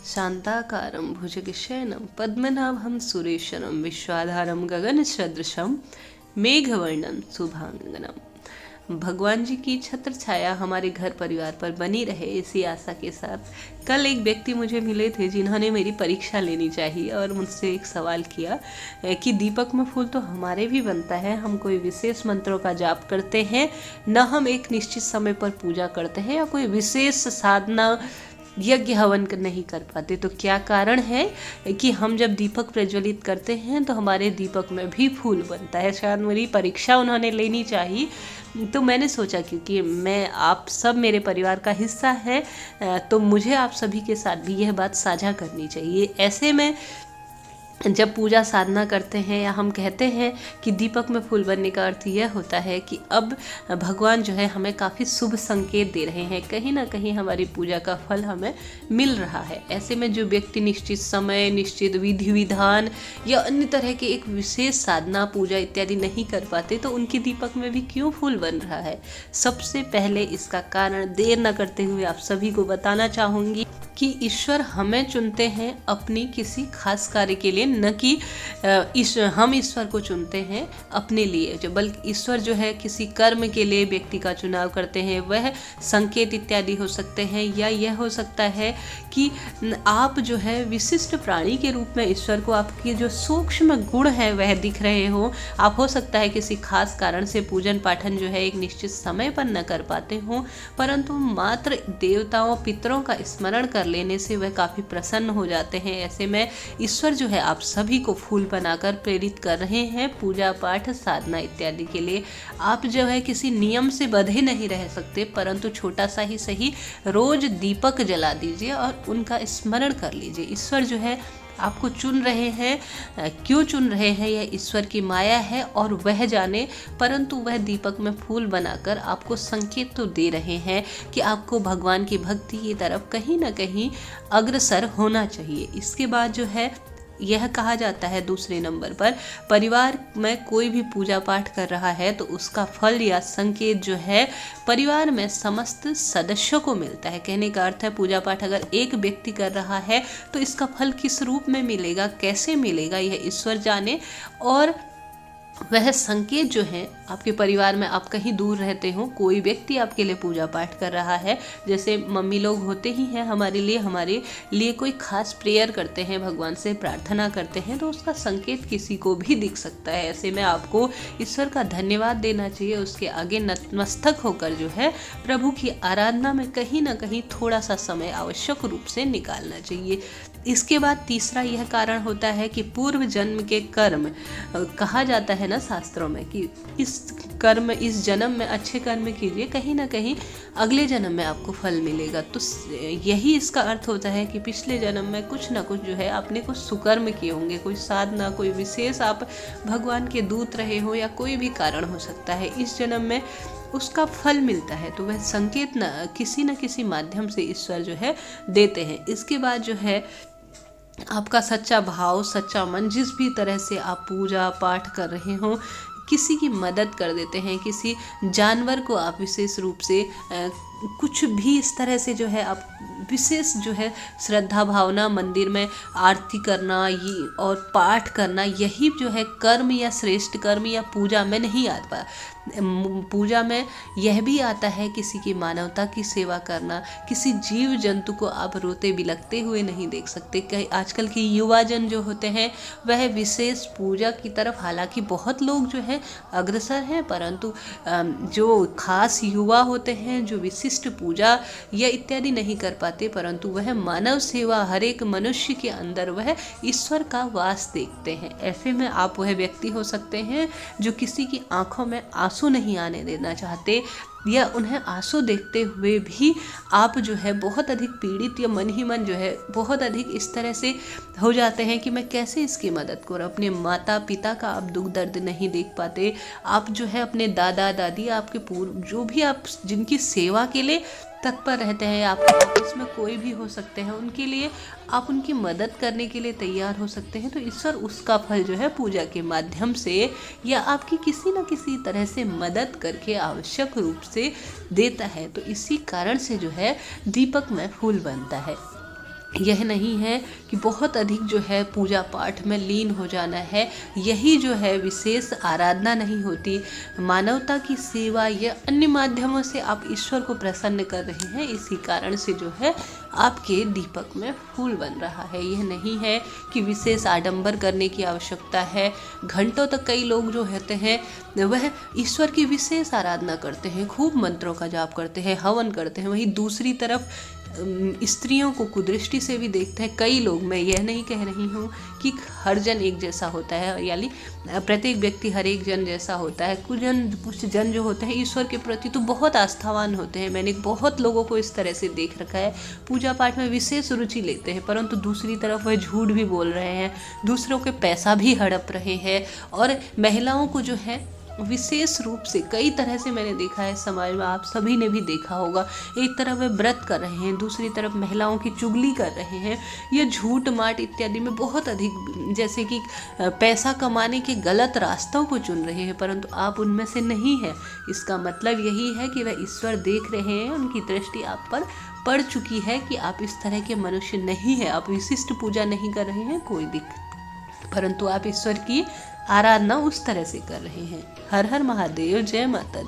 शान्ताकारं भुजगशयनं पद्मनाभं सुरेशनं विश्वाधारं गगनसदृशं मेघवर्णं शुभांगनं। भगवान जी की छत्र छाया हमारे घर परिवार पर बनी रहे, इसी आशा के साथ कल एक व्यक्ति मुझे मिले थे जिन्होंने मेरी परीक्षा लेनी चाहिए और मुझसे एक सवाल किया कि दीपक में फूल तो हमारे भी बनता है, हम कोई विशेष मंत्रों का जाप करते हैं, न हम एक निश्चित समय पर पूजा करते हैं या कोई विशेष साधना यज्ञ हवन नहीं कर पाते, तो क्या कारण है कि हम जब दीपक प्रज्वलित करते हैं तो हमारे दीपक में भी फूल बनता है। शायद मेरी परीक्षा उन्होंने लेनी चाहिए, तो मैंने सोचा क्योंकि मैं आप सब मेरे परिवार का हिस्सा है, तो मुझे आप सभी के साथ भी यह बात साझा करनी चाहिए। ऐसे में जब पूजा साधना करते हैं या हम कहते हैं कि दीपक में फूल बनने का अर्थ यह होता है कि अब भगवान जो है हमें काफ़ी शुभ संकेत दे रहे हैं, कहीं ना कहीं हमारी पूजा का फल हमें मिल रहा है। ऐसे में जो व्यक्ति निश्चित समय, निश्चित विधि विधान या अन्य तरह के एक विशेष साधना, पूजा इत्यादि नहीं कर पाते, तो उनके दीपक में भी क्यों फूल बन रहा है? सबसे पहले इसका कारण देर न करते हुए आप सभी को बताना चाहूँगी कि ईश्वर हमें चुनते हैं अपनी किसी खास कार्य के लिए, न कि हम ईश्वर को चुनते हैं अपने लिए। जो बल्कि ईश्वर जो है किसी कर्म के लिए व्यक्ति का चुनाव करते हैं, वह संकेत इत्यादि हो सकते हैं, या यह हो सकता है कि आप जो है विशिष्ट प्राणी के रूप में ईश्वर को आपके जो सूक्ष्म गुण हैं वह दिख रहे हो। आप हो सकता है किसी खास कारण से पूजन पाठन जो है एक निश्चित समय पर न कर पाते हो, परंतु मात्र देवताओं पितरों का स्मरण कर लेने से वह काफ़ी प्रसन्न हो जाते हैं। ऐसे में ईश्वर जो है आप सभी को फूल बनाकर प्रेरित कर रहे हैं पूजा पाठ साधना इत्यादि के लिए। आप जो है किसी नियम से बंधे नहीं रह सकते, परंतु छोटा सा ही सही रोज दीपक जला दीजिए और उनका स्मरण कर लीजिए। ईश्वर जो है आपको चुन रहे हैं, क्यों चुन रहे हैं यह ईश्वर की माया है और वह जाने, परंतु वह दीपक में फूल बनाकर आपको संकेत तो दे रहे हैं कि आपको भगवान की भक्ति की तरफ कहीं ना कहीं अग्रसर होना चाहिए। इसके बाद जो है यह कहा जाता है दूसरे नंबर पर, परिवार में कोई भी पूजा पाठ कर रहा है तो उसका फल या संकेत जो है परिवार में समस्त सदस्यों को मिलता है। कहने का अर्थ है पूजा पाठ अगर एक व्यक्ति कर रहा है तो इसका फल किस रूप में मिलेगा, कैसे मिलेगा, यह ईश्वर जाने। और वह संकेत जो है आपके परिवार में, आप कहीं दूर रहते हो, कोई व्यक्ति आपके लिए पूजा पाठ कर रहा है, जैसे मम्मी लोग होते ही हैं हमारे लिए कोई खास प्रेयर करते हैं, भगवान से प्रार्थना करते हैं, तो उसका संकेत किसी को भी दिख सकता है। ऐसे में आपको ईश्वर का धन्यवाद देना चाहिए, उसके आगे नतमस्तक होकर जो है प्रभु की आराधना में कहीं ना कहीं थोड़ा सा समय आवश्यक रूप से निकालना चाहिए। इसके बाद तीसरा यह कारण होता है कि पूर्व जन्म के कर्म, कहा जाता है ना शास्त्रों में कि इस जन्म में अच्छे कर्म कीजिए, कहीं ना कहीं अगले जन्म में आपको फल मिलेगा। तो यही इसका अर्थ होता है कि पिछले जन्म में कुछ ना कुछ जो है आपने कुछ सुकर्म किए होंगे, कोई साधना, कोई विशेष आप भगवान के दूत रहे हो, या कोई भी कारण हो सकता है, इस जन्म में उसका फल मिलता है। तो वह संकेत न किसी माध्यम से ईश्वर जो है देते हैं। इसके बाद जो है आपका सच्चा भाव, सच्चा मन, जिस भी तरह से आप पूजा पाठ कर रहे हो, किसी की मदद कर देते हैं, किसी जानवर को आप विशेष रूप से कुछ भी इस तरह से जो है आप विशेष जो है श्रद्धा भावना, मंदिर में आरती करना ये और पाठ करना, यही जो है कर्म या श्रेष्ठ कर्म या पूजा में नहीं आता। पूजा में यह भी आता है किसी की मानवता की सेवा करना, किसी जीव जंतु को आप रोते बिलखते हुए नहीं देख सकते। कई आजकल के युवा जन जो होते हैं वह विशेष पूजा की तरफ, हालांकि बहुत लोग जो है अग्रसर हैं, परंतु जो खास युवा होते हैं जो विशिष्ट पूजा या इत्यादि नहीं कर पाते, परंतु वह मानव सेवा, हर एक मनुष्य के अंदर वह ईश्वर का वास देखते हैं। ऐसे में आप वह व्यक्ति हो सकते हैं जो किसी की आंखों में आंसू नहीं आने देना चाहते, या उन्हें आंसू देखते हुए भी आप जो है बहुत अधिक पीड़ित या मन ही मन जो है बहुत अधिक इस तरह से हो जाते हैं कि मैं कैसे इसकी मदद करूं। अपने माता पिता का आप दुख दर्द नहीं देख पाते, आप जो है अपने दादा दादी, आपके पूर्व जो भी आप जिनकी सेवा के लिए तत्पर रहते हैं, आपके ऑफिस में कोई भी हो सकते हैं, उनके लिए आप उनकी मदद करने के लिए तैयार हो सकते हैं, तो ईश्वर उसका फल जो है पूजा के माध्यम से या आपकी किसी न किसी तरह से मदद करके आवश्यक रूप से देता है। तो इसी कारण से जो है दीपक में फूल बनता है। यह नहीं है कि बहुत अधिक जो है पूजा पाठ में लीन हो जाना है, यही जो है विशेष आराधना नहीं होती। मानवता की सेवा या अन्य माध्यमों से आप ईश्वर को प्रसन्न कर रहे हैं, इसी कारण से जो है आपके दीपक में फूल बन रहा है। यह नहीं है कि विशेष आडंबर करने की आवश्यकता है। घंटों तक कई लोग जो होते हैं वह ईश्वर की विशेष आराधना करते हैं, खूब मंत्रों का जाप करते हैं, हवन करते हैं, वहीं दूसरी तरफ स्त्रियों को कुदृष्टि से भी देखते हैं कई लोग। मैं यह नहीं कह रही हूँ कि हर जन एक जैसा होता है, यानी प्रत्येक व्यक्ति हर एक जन जैसा होता है। कुछ जन जो होते हैं ईश्वर के प्रति तो बहुत आस्थावान होते हैं। मैंने बहुत लोगों को इस तरह से देख रखा है, पूजा पाठ में विशेष रुचि लेते हैं, परंतु दूसरी तरफ वह झूठ भी बोल रहे हैं, दूसरों के पैसा भी हड़प रहे हैं, और महिलाओं को जो है विशेष रूप से कई तरह से मैंने देखा है समाज में, आप सभी ने भी देखा होगा। एक तरफ वे व्रत कर रहे हैं, दूसरी तरफ महिलाओं की चुगली कर रहे हैं, या झूठ माट इत्यादि में बहुत अधिक, जैसे कि पैसा कमाने के गलत रास्तों को चुन रहे हैं, परंतु आप उनमें से नहीं है। इसका मतलब यही है कि वह ईश्वर देख रहे हैं, उनकी दृष्टि आप पर पड़ चुकी है कि आप इस तरह के मनुष्य नहीं है, आप विशिष्ट पूजा नहीं कर रहे हैं, कोई दिक्कत, परंतु आप ईश्वर की आराधना उस तरह से कर रहे हैं। हर हर महादेव, जय माता दी।